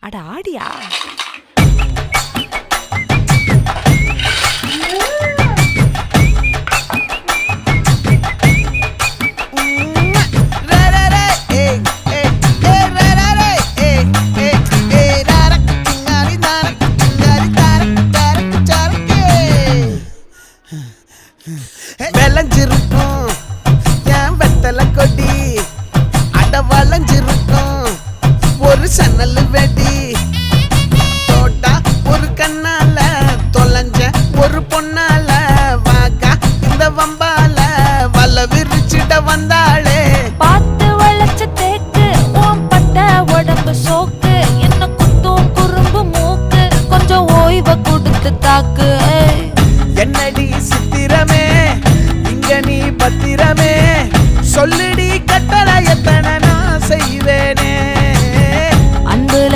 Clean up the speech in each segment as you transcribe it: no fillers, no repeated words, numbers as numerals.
அட ஆடியா? விளைஞ்சிருக்கும் என் வெத்தலை கொடி, அட வளைஞ்சிருக்கும் ஒரு சன்னல் வெடி. தோட்டா ஒரு கண்ணால தொலைஞ்ச ஒரு பொண்ணால வாக்கா இந்த வம்பால வல விரிச்சிட வந்தாளே. பார்த்து வளைச்ச தேக்கு ஓம் பட்ட உடம்பு சோக்கு, என்ன குத்தும் குறும்பு மூக்கு, கொஞ்சம் ஓய்வை கொடுத்து தாக்கு. என்னடி சித்திரமே இங்க நீ பத்திரமே, சொல்லுடி கட்டளை எத்தனை நான் செய்வேனே. அன்புல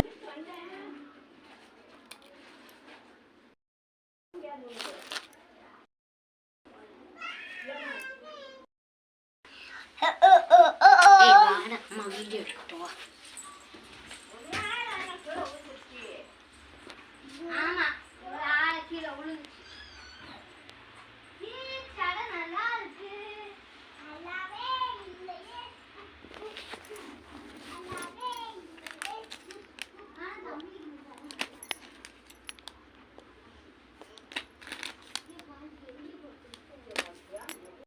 Hey, Vana, ma video எடுக்கட்டுமா?